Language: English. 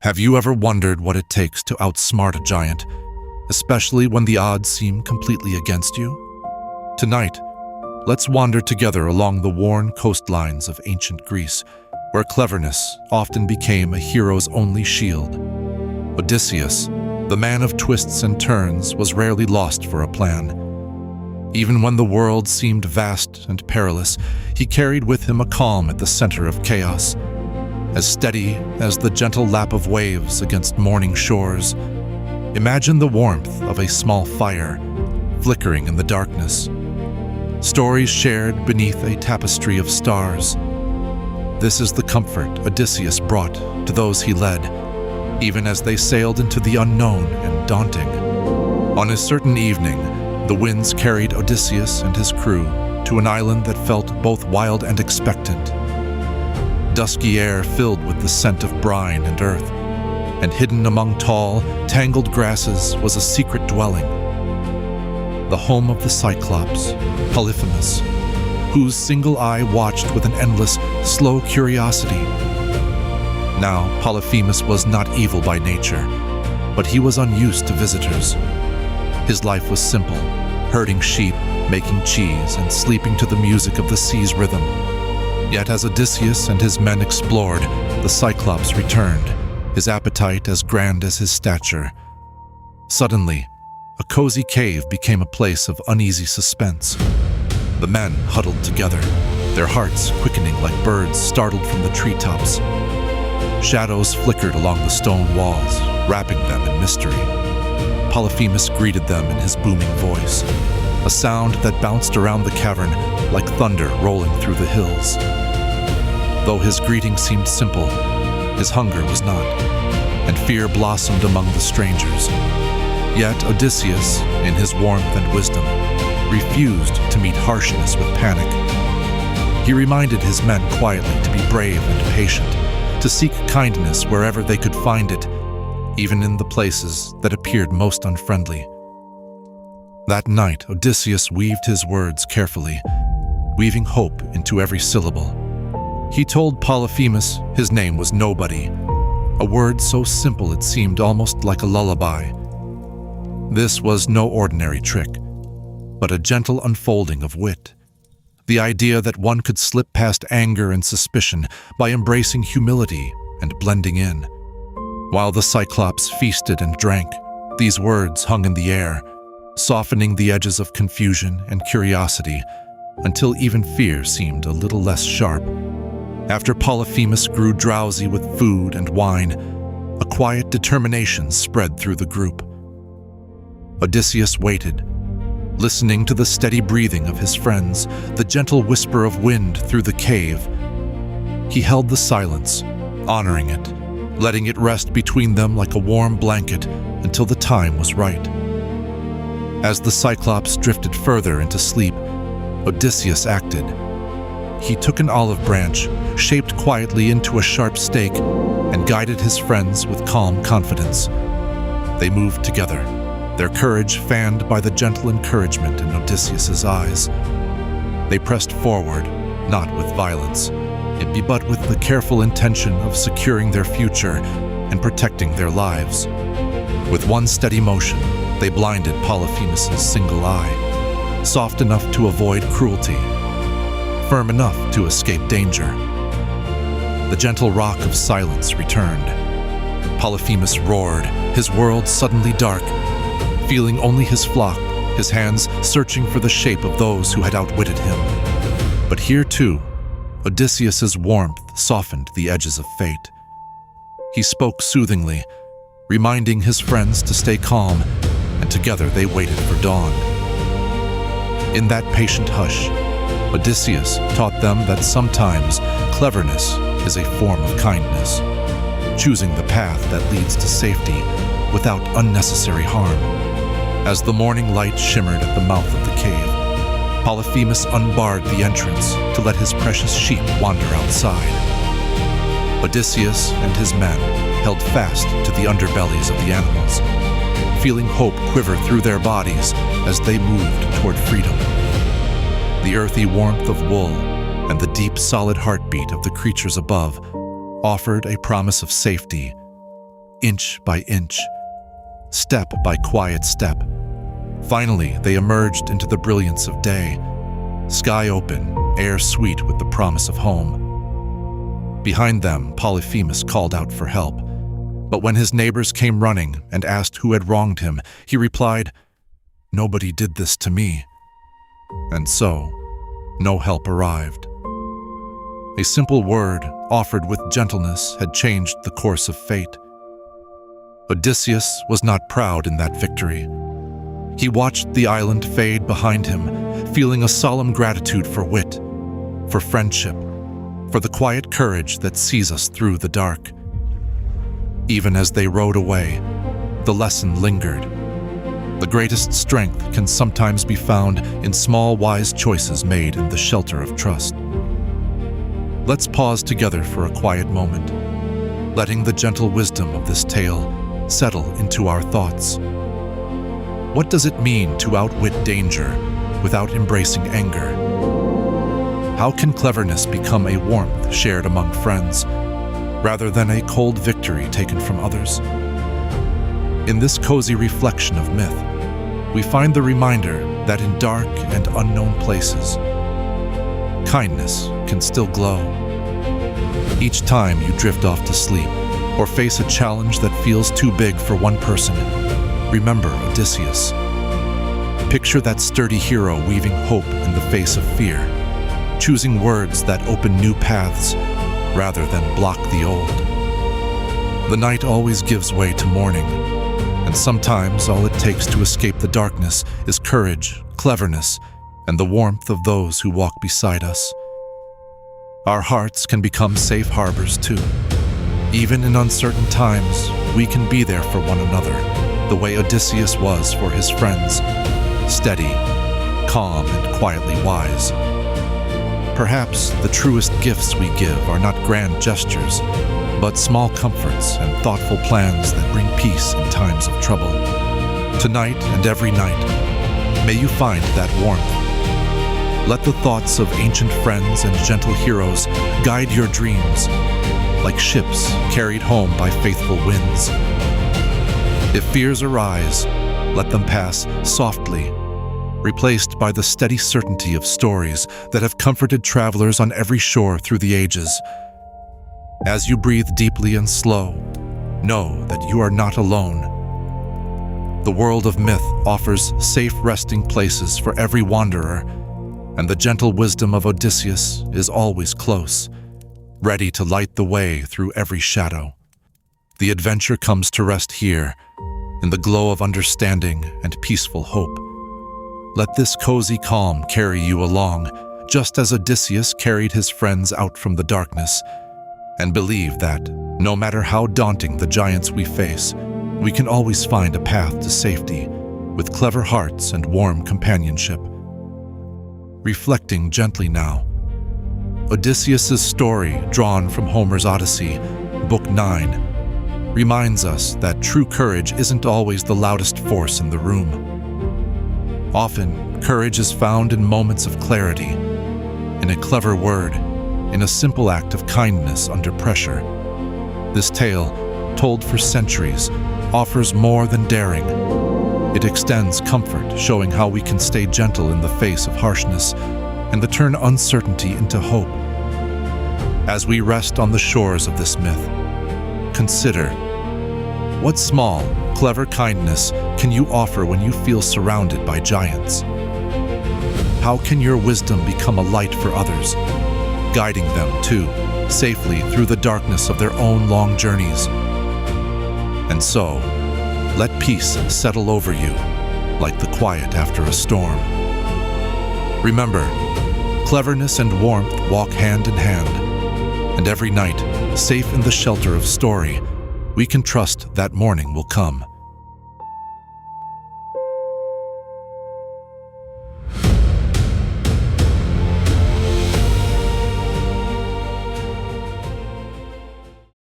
Have you ever wondered what it takes to outsmart a giant, especially when the odds seem completely against you? Tonight, let's wander together along the worn coastlines of ancient Greece, where cleverness often became a hero's only shield. Odysseus, the man of twists and turns, was rarely lost for a plan. Even when the world seemed vast and perilous, he carried with him a calm at the center of chaos. As steady as the gentle lap of waves against morning shores, imagine the warmth of a small fire flickering in the darkness. Stories shared beneath a tapestry of stars. This is the comfort Odysseus brought to those he led, even as they sailed into the unknown and daunting. On a certain evening, the winds carried Odysseus and his crew to an island that felt both wild and expectant. Dusky air filled with the scent of brine and earth, and hidden among tall, tangled grasses was a secret dwelling. The home of the Cyclops, Polyphemus, whose single eye watched with an endless, slow curiosity. Now, Polyphemus was not evil by nature, but he was unused to visitors. His life was simple, herding sheep, making cheese, and sleeping to the music of the sea's rhythm. Yet as Odysseus and his men explored, the Cyclops returned, his appetite as grand as his stature. Suddenly, a cozy cave became a place of uneasy suspense. The men huddled together, their hearts quickening like birds startled from the treetops. Shadows flickered along the stone walls, wrapping them in mystery. Polyphemus greeted them in his booming voice, a sound that bounced around the cavern like thunder rolling through the hills. Though his greeting seemed simple, his hunger was not, and fear blossomed among the strangers. Yet Odysseus, in his warmth and wisdom, refused to meet harshness with panic. He reminded his men quietly to be brave and patient, to seek kindness wherever they could find it, even in the places that appeared most unfriendly. That night, Odysseus weaved his words carefully, weaving hope into every syllable. He told Polyphemus his name was Nobody, a word so simple it seemed almost like a lullaby. This was no ordinary trick, but a gentle unfolding of wit. The idea that one could slip past anger and suspicion by embracing humility and blending in. While the Cyclops feasted and drank, these words hung in the air, softening the edges of confusion and curiosity until even fear seemed a little less sharp. After Polyphemus grew drowsy with food and wine, a quiet determination spread through the group. Odysseus waited, listening to the steady breathing of his friends, the gentle whisper of wind through the cave. He held the silence, honoring it, letting it rest between them like a warm blanket until the time was right. As the Cyclops drifted further into sleep, Odysseus acted. He took an olive branch, shaped quietly into a sharp stake, and guided his friends with calm confidence. They moved together, their courage fanned by the gentle encouragement in Odysseus's eyes. They pressed forward, not with violence, but with the careful intention of securing their future and protecting their lives. With one steady motion, they blinded Polyphemus's single eye, soft enough to avoid cruelty, firm enough to escape danger. The gentle rock of silence returned. Polyphemus roared, his world suddenly dark, feeling only his flock, his hands searching for the shape of those who had outwitted him. But here too, Odysseus's warmth softened the edges of fate. He spoke soothingly, reminding his friends to stay calm, and together they waited for dawn. In that patient hush, Odysseus taught them that sometimes cleverness is a form of kindness, choosing the path that leads to safety without unnecessary harm. As the morning light shimmered at the mouth of the cave, Polyphemus unbarred the entrance to let his precious sheep wander outside. Odysseus and his men held fast to the underbellies of the animals, feeling hope quiver through their bodies as they moved toward freedom. The earthy warmth of wool and the deep, solid heartbeat of the creatures above offered a promise of safety, inch by inch, step by quiet step. Finally, they emerged into the brilliance of day, sky open, air sweet with the promise of home. Behind them, Polyphemus called out for help, but when his neighbors came running and asked who had wronged him, he replied, "Nobody did this to me." And so, no help arrived. A simple word, offered with gentleness, had changed the course of fate. Odysseus was not proud in that victory. He watched the island fade behind him, feeling a solemn gratitude for wit, for friendship, for the quiet courage that sees us through the dark. Even as they rode away, the lesson lingered. The greatest strength can sometimes be found in small, wise choices made in the shelter of trust. Let's pause together for a quiet moment, letting the gentle wisdom of this tale settle into our thoughts. What does it mean to outwit danger without embracing anger? How can cleverness become a warmth shared among friends, rather than a cold victory taken from others? In this cozy reflection of myth, we find the reminder that in dark and unknown places, kindness can still glow. Each time you drift off to sleep or face a challenge that feels too big for one person, remember Odysseus. Picture that sturdy hero weaving hope in the face of fear, choosing words that open new paths rather than block the old. The night always gives way to morning, and sometimes all it takes to escape the darkness is courage, cleverness, and the warmth of those who walk beside us. Our hearts can become safe harbors too. Even in uncertain times, we can be there for one another, the way Odysseus was for his friends, steady, calm, and quietly wise. Perhaps the truest gifts we give are not grand gestures, but small comforts and thoughtful plans that bring peace in times of trouble. Tonight and every night, may you find that warmth. Let the thoughts of ancient friends and gentle heroes guide your dreams, like ships carried home by faithful winds. If fears arise, let them pass softly, replaced by the steady certainty of stories that have comforted travelers on every shore through the ages. As you breathe deeply and slow, know that you are not alone. The world of myth offers safe resting places for every wanderer, and the gentle wisdom of Odysseus is always close, ready to light the way through every shadow. The adventure comes to rest here, in the glow of understanding and peaceful hope. Let this cozy calm carry you along, just as Odysseus carried his friends out from the darkness, and believe that, no matter how daunting the giants we face, we can always find a path to safety, with clever hearts and warm companionship. Reflecting gently now, Odysseus' story, drawn from Homer's Odyssey, Book 9, reminds us that true courage isn't always the loudest force in the room. Often, courage is found in moments of clarity, in a clever word, in a simple act of kindness under pressure. This tale, told for centuries, offers more than daring. It extends comfort, showing how we can stay gentle in the face of harshness and turn uncertainty into hope. As we rest on the shores of this myth, consider, what small, clever kindness can you offer when you feel surrounded by giants? How can your wisdom become a light for others, guiding them, too, safely through the darkness of their own long journeys? And so, let peace settle over you, like the quiet after a storm. Remember, cleverness and warmth walk hand in hand, and every night, safe in the shelter of story, we can trust that morning will come.